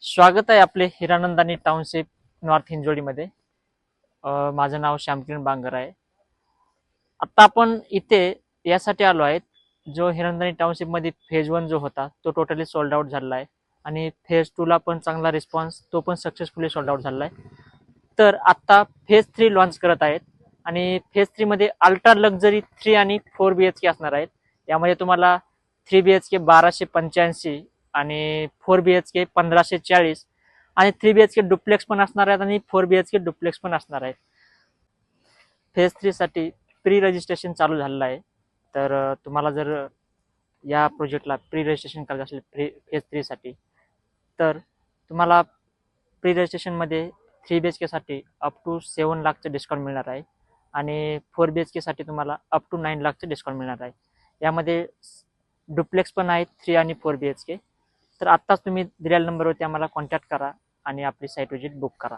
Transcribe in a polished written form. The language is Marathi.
स्वागत आहे आपले हिरानंदानी टाउनशिप नॉर्थ हिंजवडीमध्ये. माझं नाव श्यामकिरण बांगर आहे. आता आपण इथे यासाठी आलो आहे, जो हिरानंदानी टाउनशिपमध्ये फेज 1 जो होता तो टोटली सोल्ड आउट झालेला आहे आणि फेज 2 ला पण चांगला रिस्पॉन्स, तो पण सक्सेसफुली सोल्ड आउट झालेला आहे. तर आता फेज 3 लॉन्च करत आहेत आणि फेज 3 मध्ये अल्ट्रा लक्झरी 3 आणि 4 BHK असणार आहेत. यामध्ये तुम्हाला 3 BHK 1285 आणि 4 BHK 1540 आणि 3 BHK डुप्लेक्स पण असणार आहेत आणि 4 BHK डुप्लेक्स पण असणार आहेत. फेज 3 साठी प्री रजिस्ट्रेशन चालू झालेलं आहे. तर तुम्हाला जर या प्रोजेक्टला प्री रजिस्ट्रेशन करायचं असेल फेज 3 साठी, तर तुम्हाला प्री रजिस्ट्रेशनमध्ये 3 BHK साठी अप टू 7 लाखचं डिस्काउंट मिळणार आहे आणि 4 BHK साठी तुम्हाला अप टू 9 लाखचं डिस्काउंट मिळणार आहे. यामध्ये डुप्लेक्स पण आहेत 3 आणि 4 BHK. तर आत्ताच तुम्ही दिलेल्या नंबरवरती आम्हाला कॉन्टॅक्ट करा आणि आपली साईट विजिट बुक करा.